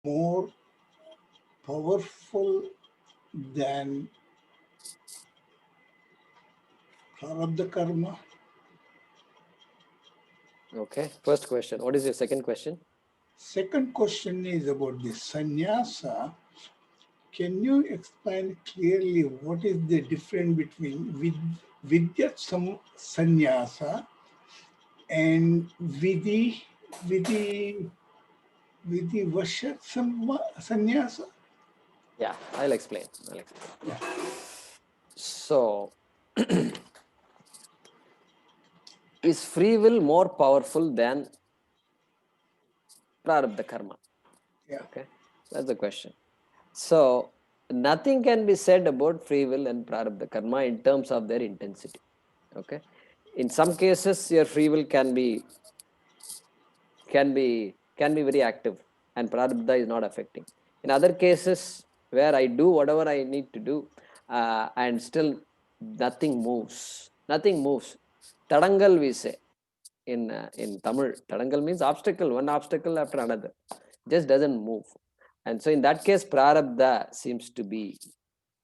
more powerful than prarabdha karma? Okay. First question. What is your second question? Second question is about the sannyasa. Can you explain clearly what is the difference between vidya sannyasa and vidhi vidhi vasha sannyasa? Yeah, I'll explain. Yeah. So, is free will more powerful than prarabdha karma? Yeah. Okay, that's the question. So, nothing can be said about free will and prarabdha karma in terms of their intensity. Okay, in some cases, your free will can be very active, and prarabdha is not affecting. In other cases, where I do whatever I need to do, and still nothing moves. Nothing moves. Tadangal, we say in Tamil. Tadangal means obstacle, one obstacle after another, just doesn't move. And so in that case, prarabdha seems to be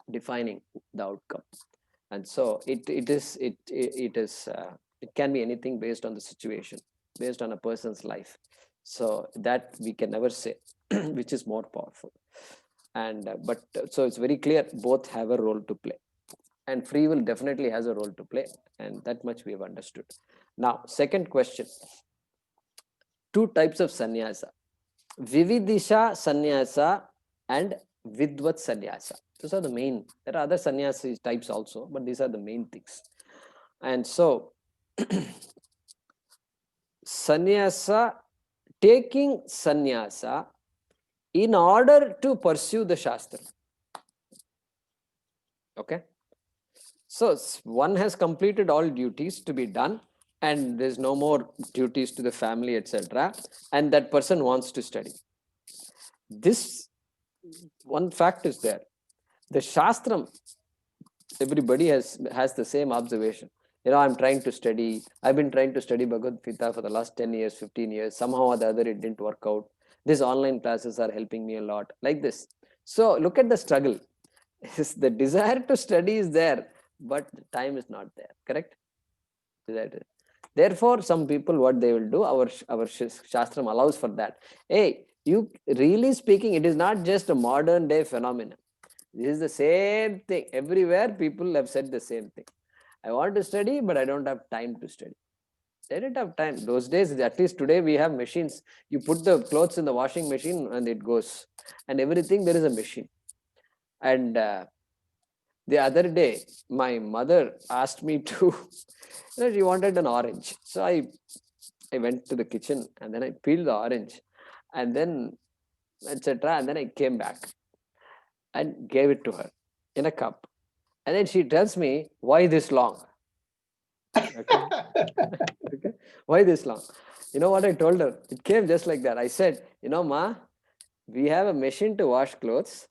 defining the outcome. And so it can be anything based on the situation, based on a person's life. So that we can never say which is more powerful. And so it's very clear both have a role to play, and free will definitely has a role to play, and that much we have understood. Now, second question: two types of sannyasa, vividisha sannyasa and vidvat sannyasa. Those are the main. There are other sannyasi types also, but these are the main things. And so sannyasa, taking sannyasa in order to pursue the shastra. Okay, so one has completed all duties to be done, and there's no more duties to the family, etc., and that person wants to study. This one fact is there: the shastram, everybody has the same observation. I'm trying to study. I've been trying to study Bhagavad Gita for the last 10 years, 15 years. Somehow or the other, it didn't work out. These online classes are helping me a lot, like this. So look at the struggle. The desire to study is there, but the time is not there. Correct? Therefore, some people, what they will do, our shastram allows for that. Hey, you really speaking, it is not just a modern day phenomenon. This is the same thing. Everywhere people have said the same thing. I want to study, but I don't have time to study. They didn't have time. Those days, at least today, we have machines. You put the clothes in the washing machine and it goes. And everything, there is a machine. And the other day, my mother asked me to, she wanted an orange. So I went to the kitchen and then I peeled the orange and then, etc. And then I came back and gave it to her in a cup. And then she tells me, why this long? Okay. Okay. Why this long? You know what I told her? It came just like that. I said, Ma, we have a machine to wash clothes.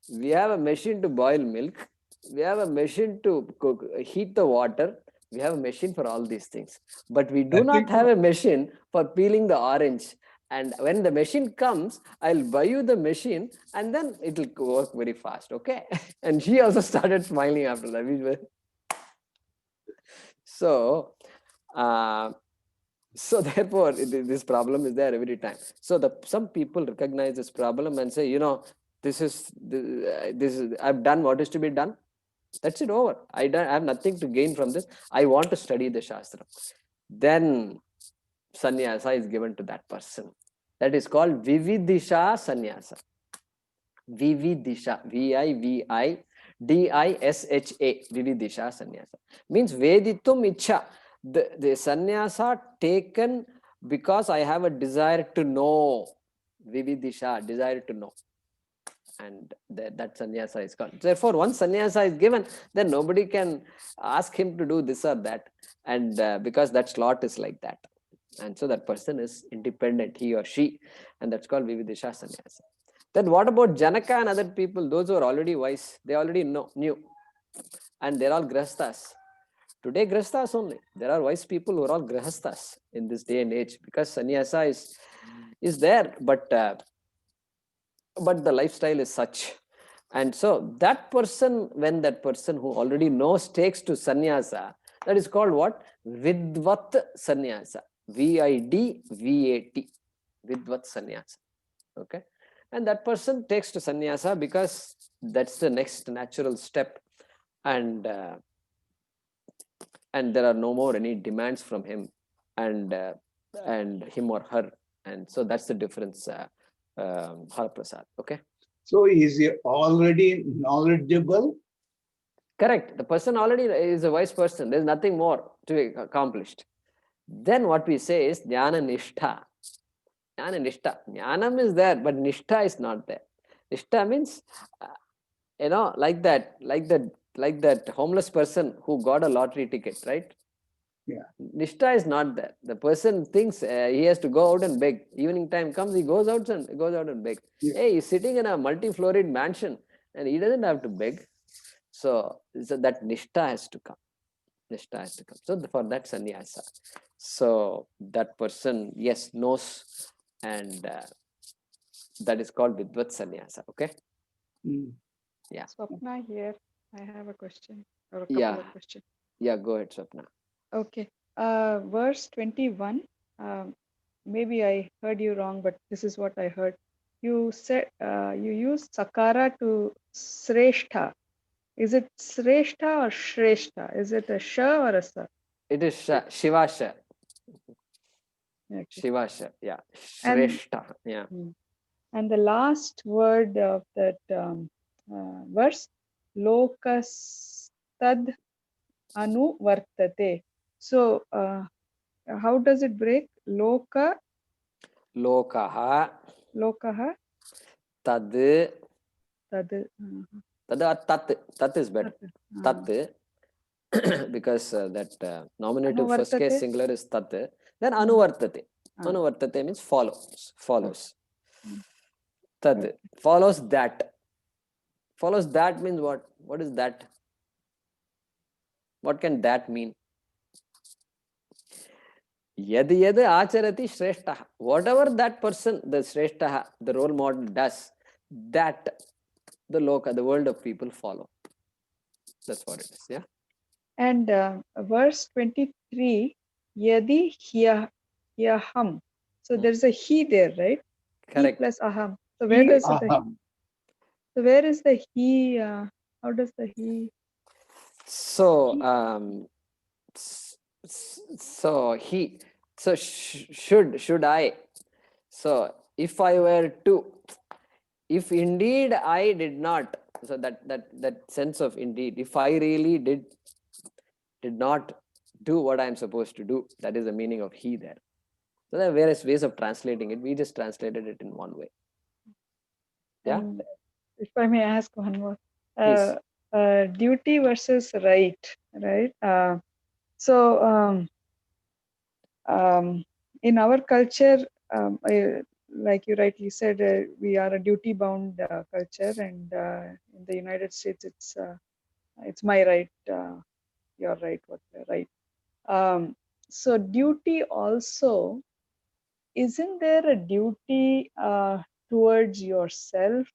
We have a machine to boil milk. We have a machine to cook, heat the water. We have a machine for all these things. But we do not Nothing. have a machine for peeling the orange. And when the machine comes, I'll buy you the machine and then it will work very fast. Okay. And she also started smiling after that. So, uh, so therefore, this problem is there every time. So some people recognize this problem and say, this is I've done what is to be done. That's it, over. I have nothing to gain from this. I want to study the shastra. Then sannyasa is given to that person. That is called vividisha sannyasa. Vividisha, Vidisha, Vividisha sannyasa means veditum icha. The sannyasa taken because I have a desire to know. Vividisha, desire to know. And that sannyasa is called. Therefore, once sannyasa is given, then nobody can ask him to do this or that. And because that slot is like that. And so that person is independent, he or she. And that's called Vividisha sannyasa. Then what about Janaka and other people? Those who are already wise, they already knew. And they're all grahasthas. Today, grahasthas only. There are wise people who are all grahasthas in this day and age because sannyasa is there. But but the lifestyle is such. And so that person, when that person who already knows takes to sannyasa, that is called what? Vidvat sannyasa. VIDVAT. Vidvat sannyasa. Okay. And that person takes to sannyasa because that's the next natural step. And there are no more any demands from him and him or her. And so that's the difference, Haraprasad. Okay. So is he already knowledgeable? Correct. The person already is a wise person. There's nothing more to be accomplished. Then what we say is jnana nishtha. Jnana nishtha. Jnanam is there, but nishtha is not there. Nishtha means, like that homeless person who got a lottery ticket, right? Yeah. Nishtha is not there. The person thinks he has to go out and beg. Evening time comes, he goes out and beg. Yeah. Hey, he's sitting in a multi-floored mansion and he doesn't have to beg. So that nishtha has to come. Nishtha has to come. So for that sannyasa. So that person, yes, knows, and that is called vidvat sannyasa. Okay. Yeah. Swapna here. I have a question or a couple Yeah. of questions. Yeah. Go ahead, Swapna. Okay. Verse 21. Maybe I heard you wrong, but this is what I heard. You said you used sakara to sreshta. Is it sreshta or shreshta? Is it a sha or a sa? It is Shivasha. Okay. Shivasha. Yeah. And Shreshta. Yeah. And the last word of that verse, lokastad anu vartate. So, how does it break? Lokaha, Lokaha tad tad, tat is better. Tat because that nominative first case singular is tat. Then anuvartate. Anuvartate means follows. Tad follows that. Follows that means what? What is that? What can that mean? Yad acharati shreshtaha. Whatever that person, the shreshtaha, the role model does, that the loka, the world of people follow. That's what it is. Yeah. And verse 23, yadi hyaham. So there's a he there, right? Correct. He plus aham. So where does the so where is the he? How does the he? So should I? So if I were to, if indeed I did not, so that sense of indeed, if I really did not do what I'm supposed to do, that is the meaning of he there. So there are various ways of translating it. We just translated it in one way. Yeah. And if I may ask one more, duty versus right? So in our culture, like you rightly said, we are a duty-bound culture, and in the United States, it's my right, your right, what right. So duty also, isn't there a duty towards yourself?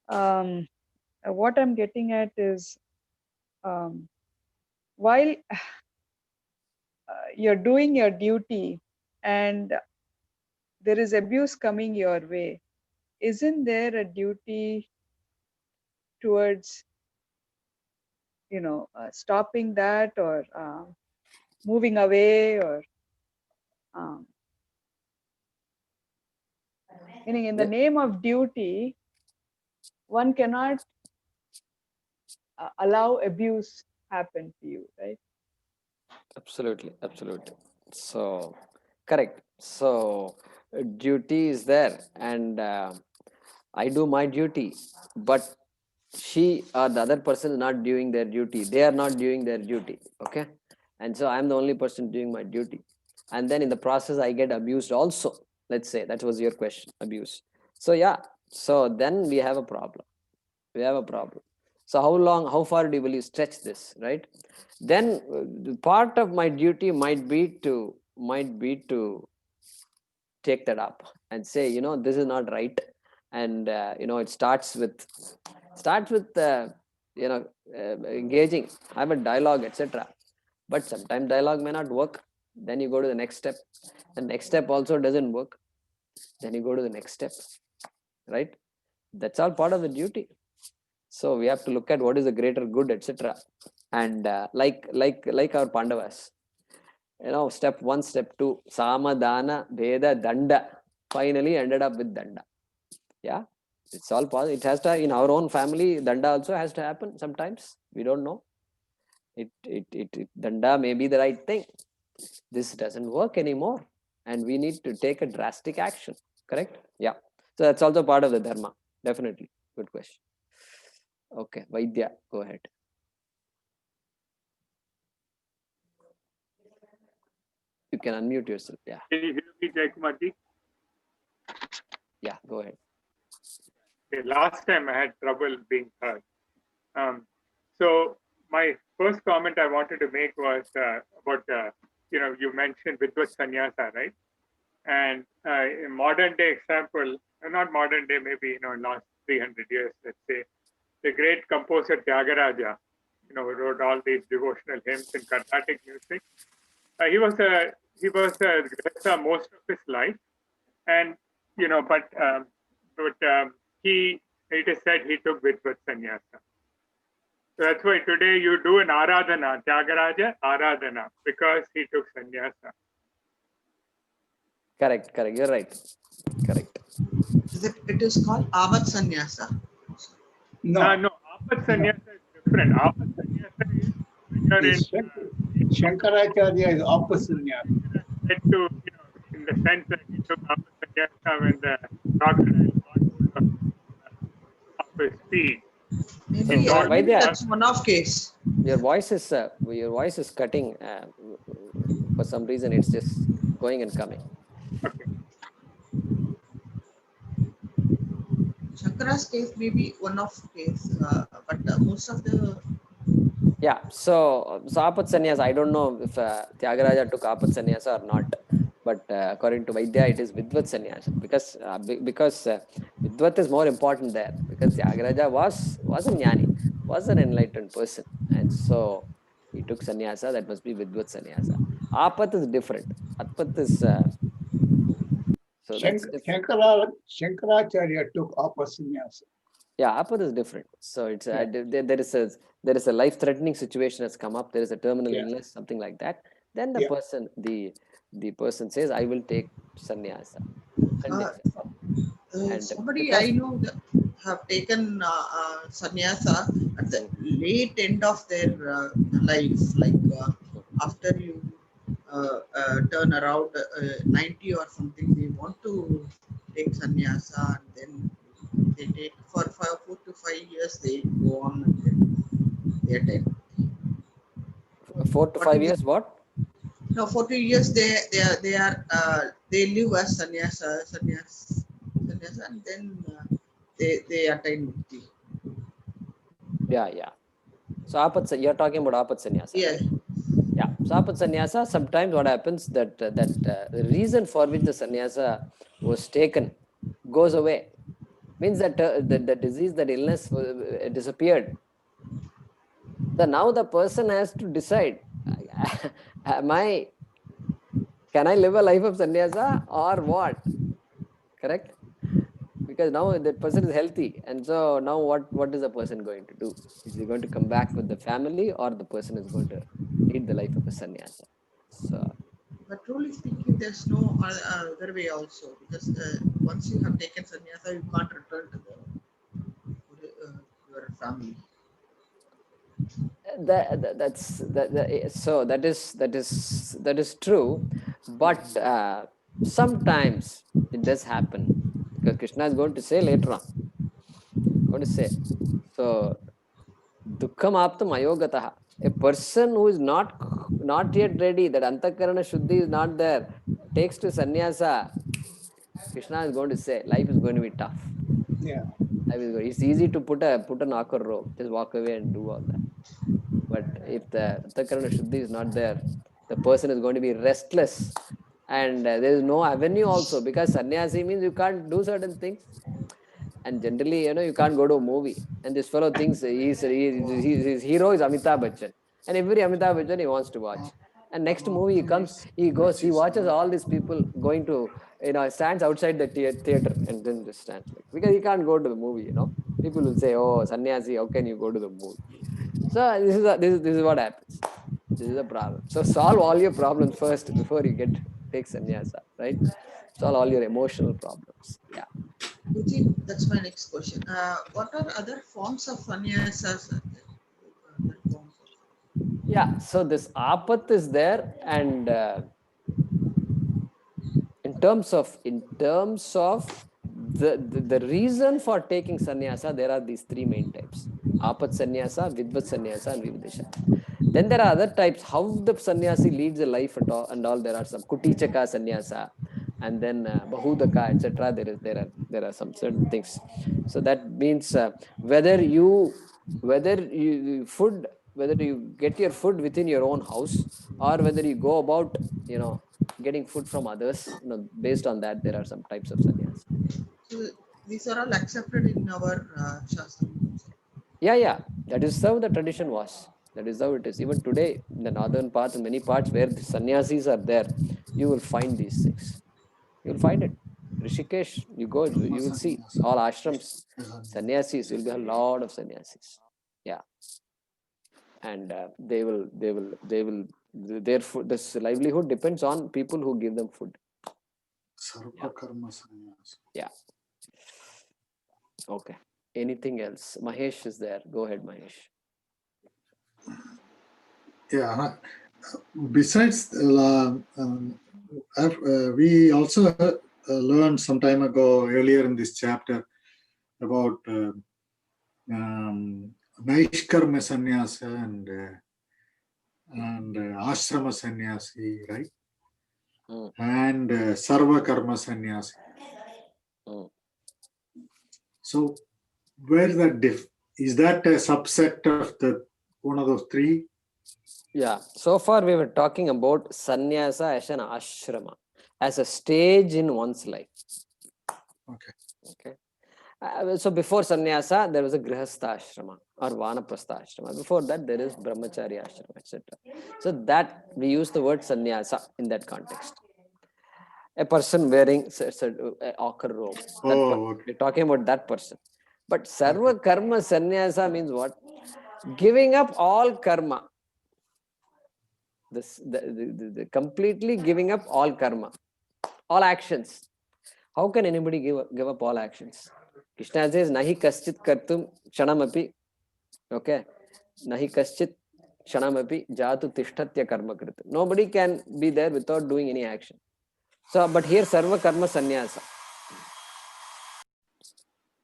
What I'm getting at is, while you're doing your duty and there is abuse coming your way, isn't there a duty towards, stopping that, or moving away, or meaning in the name of duty, one cannot allow abuse happen to you, right? Absolutely. So correct. So duty is there, and I do my duty, but she or the other person is not doing their duty. They are not doing their duty. Okay. And so I'm the only person doing my duty. And then in the process, I get abused also. Let's say that was your question, abuse. So yeah. So then we have a problem. So how far do you stretch this, right? Then part of my duty might be to take that up and say, this is not right, and it starts with engaging, have a dialogue, etc. But sometimes dialogue may not work. Then you go to the next step. The next step also doesn't work. Then you go to the next step, right? That's all part of the duty. So we have to look at what is the greater good, etc. And like our Pandavas, step 1, step 2, Samadana, Veda, Danda, finally ended up with Danda. Yeah, it's all possible. It has to, in our own family, Danda also has to happen sometimes. We don't know. Danda may be the right thing. This doesn't work anymore, and we need to take a drastic action. Correct? Yeah. So that's also part of the dharma. Definitely. Good question. Okay, Vaidya, go ahead. You can unmute yourself. Yeah. Can you hear me, Jaykumarji? Yeah, go ahead. Okay, last time I had trouble being heard. So my first comment I wanted to make was about, you mentioned Vidvat Sannyasa, right? And in modern day example, not modern day, maybe, last 300 years, let's say, the great composer Tyagaraja, who wrote all these devotional hymns in Carnatic music. He was a Grihastha most of his life, and it is said he took Vidvat Sannyasa. So that's why today you do an Aradhana, Tyagaraja Aradhana, because he took sannyasa. Correct. You're right. Correct. It is called Avat Sannyasa. No, No, Avat Sannyasa is different. Avat Sannyasa is when you're in. Shankaracharya is opposite. Said to, in the sense that he took Avat Sannyasa when the crocodile got hold of his feet. Maybe, So, maybe Vaidya, that's one of case. Your voice is cutting. For some reason, it's just going and coming. Okay. Shankara's case may be one of case, but most of the. Yeah. So Apat Sannyasa, I don't know if Tyagaraja took Apat Sannyasa or not. But according to Vaidya, it is Vidvat Sannyasa because Vidvat is more important there because Tyagaraja was a jnani, was an enlightened person, and so he took sannyasa. That must be Vidvat Sannyasa. Apat is different. Atpat is so that's different. Shankaracharya took opposite. Yeah, Apat is different. So it's Yeah. there is a life-threatening situation has come up. There is a terminal Yeah. illness, something like that. Then the Yeah. person the person says, "I will take sannyasa." And Somebody because I know that have taken sannyasa at the late end of their life, like after you turn around 90 or something, they want to take sannyasa, and then they take for 4 to 5 years, they go on and then they attend. 4 to 5 years, what? No, 40 years they live as sannyasa, and then they attain mukti. Yeah. So you're talking about Apat Sannyasa, Yeah. right? Yeah. So Apat Sannyasa, sometimes what happens that the reason for which the sannyasa was taken goes away. Means that the disease, that illness disappeared. So now the person has to decide, can I live a life of sannyasa or what? Correct? Because now that person is healthy, and so now what is the person going to do? Is he going to come back with the family, or the person is going to lead the life of a sannyasa? So But truly speaking, there's no other way also, because once you have taken sannyasa, you can't return to your family. that is true, but sometimes it does happen because Krishna is going to say later on. Going to say, so dukkham aptam ayogataha. A person who is not yet ready, that antakarana shuddhi is not there, takes to sannyasa. Krishna is going to say, life is going to be tough. Yeah. It's easy to put an awkward robe, just walk away and do all that. But if the antakarana shuddhi is not there, the person is going to be restless, and there is no avenue also, because sannyasi means you can't do certain things. And generally, you can't go to a movie. And this fellow thinks his hero is Amitabh Bachchan. And every Amitabh Bachchan he wants to watch. And next movie he comes, he watches all these people going to, stands outside the theater and then just stands like, because he can't go to the movie, People will say, oh, sannyasi, how can you go to the movie? So this is what happens. This is a problem. So solve all your problems first before you take sannyasa, right? Solve all your emotional problems. Yeah. Eugene, that's my next question. What are other forms of sannyasas? Yeah. So this apat is there, and in terms of the reason for taking sannyasa, there are these three main types: apat sannyasa, vidvat sannyasa, and vividisha. Then there are other types. How the sannyasi leads a life and all. There are some kutichaka sannyasa, and then bahudaka, etc. There are some certain things. So that means whether you get your food within your own house, or whether you go about getting food from others. Based on that, there are some types of sannyas. So these are all accepted in our Shastra. Yeah. That is how the tradition was. That is how it is. Even today, in the northern part and many parts where the sannyasis are there, you will find these things. You will find it. Rishikesh, you go, you will see all ashrams, sannyasis. Will be a lot of sannyasis. Yeah, and their food. This livelihood depends on people who give them food. Sarva karma sannyas. Yeah. Okay. Anything else? Mahesh is there. Go ahead, Mahesh. Yeah. Besides, we also learned some time ago, earlier in this chapter, about Naishkarma sannyasa and ashrama sannyasi, right? And sarva karma sannyasi. So, where is that is that a subset of the one of those three? Yeah. So far, we were talking about sannyasa as an ashrama, as a stage in one's life. Okay. So before sannyasa, there was a grihastha ashrama or vanaprastha ashrama. Before that, there is brahmacharya ashrama, etc. So that we use the word sannyasa in that context. A person wearing a ochre robe. Okay. We're talking about that person. But sarva karma sannyasa means what? Giving up all karma. The completely giving up all karma, all actions. How can anybody give up all actions? Krishna says, nahi kaschit kartum kshanamapi. Okay. Nahi kaschit kshanamapi jatu tishtatya karma kritam. Nobody can be there without doing any action. So, but here sarva karma sannyasa.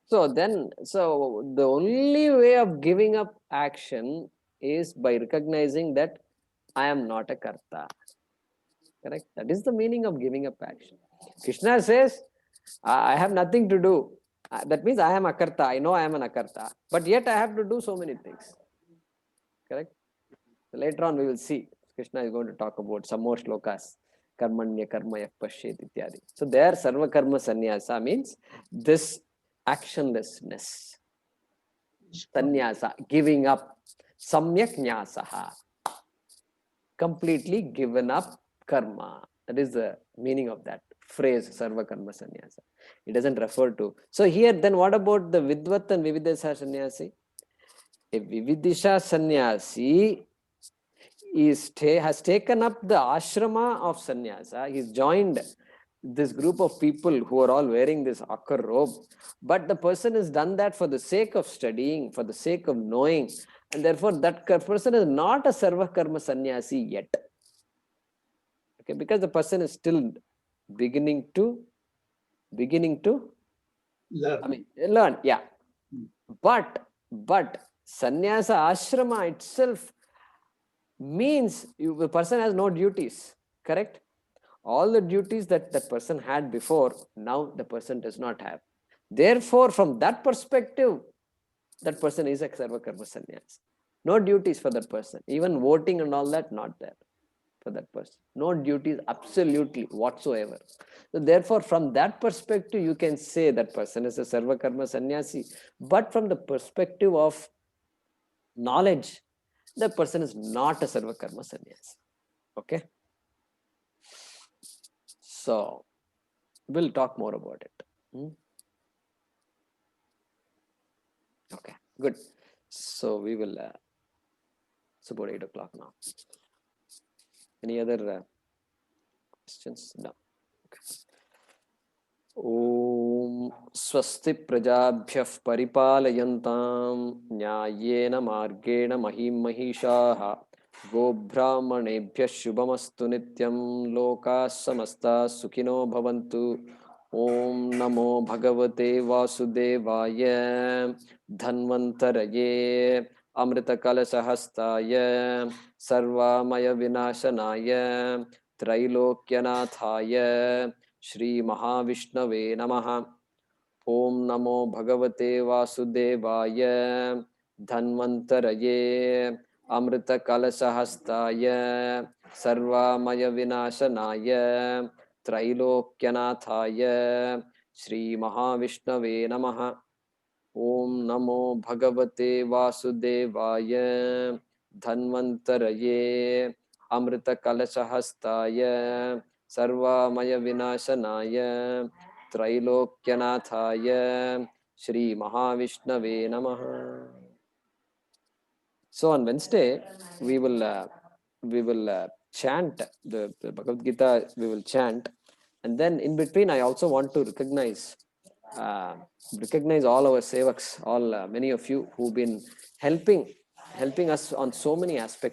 So the only way of giving up action is by recognizing that I am not a karta. Correct? That is the meaning of giving up action. Krishna says, I have nothing to do. That means I am akarta. I know I am an akarta. But yet I have to do so many things. Correct? So later on we will see. Krishna is going to talk about some more shlokas. Karmanya karmaya pashyet ityadi. So there sarva karma sannyasa means this actionlessness. Sannyasa, giving up. Samyak nyasaha. Completely given up karma. That is the meaning of that phrase, sarva karma sannyasa. It doesn't refer to. So here, then what about the vidvat and vividisha sannyasi? A vividisha sannyasi has taken up the ashrama of sannyasa. He's joined this group of people who are all wearing this ochre robe. But the person has done that for the sake of studying, for the sake of knowing. And therefore, that person is not a sarva karma sannyasi yet. Okay, because the person is still beginning to learn. Yeah. But sannyasa ashrama itself means the person has no duties. Correct? All the duties that person had before, now the person does not have. Therefore, from that perspective, that person is a sarva karma sannyas. No duties for that person. Even voting and all that, not there. for that person. No duties absolutely whatsoever. So therefore, from that perspective, you can say that person is a Sarva Karma Sannyasi. But from the perspective of knowledge, that person is not a Sarva Karma Sannyasi. Okay. So we'll talk more about it. Okay, good. So we will, it's about 8 o'clock now. Any other questions? No. Okay. Om Swasti Prajabhyah Paripalayantam Nyayena Margena Mahim Mahishaha Gobrahmanebhyah Shubhamastu Nityam Loka Samasta Sukhino Bhavantu. Om Namo Bhagavate Vasudevaya Dhanvantaraye Amrita Kalasahastaya Sarvamaya Vinashanaya Trailokyanathaye Shri Mahavishnave Namaha. Om Namo Bhagavate Vasudevaya Dhanvantaraye Amrita Kalasahastaya Sarvamaya Vinashanaya Trailokyanathaye Shri Mahavishnave Namaha. Om Namo Bhagavate Vasudevaya Dhanvantaraye Amrita Kalasahastaya Sarvamaya Vinashanaya Trailokyanathaye Shri Mahavishnave Namaha. So on Wednesday, we will chant the Bhagavad Gita. We will chant, and then in between, I also want to recognize all our sevaks, all many of you who've been helping us on so many aspects.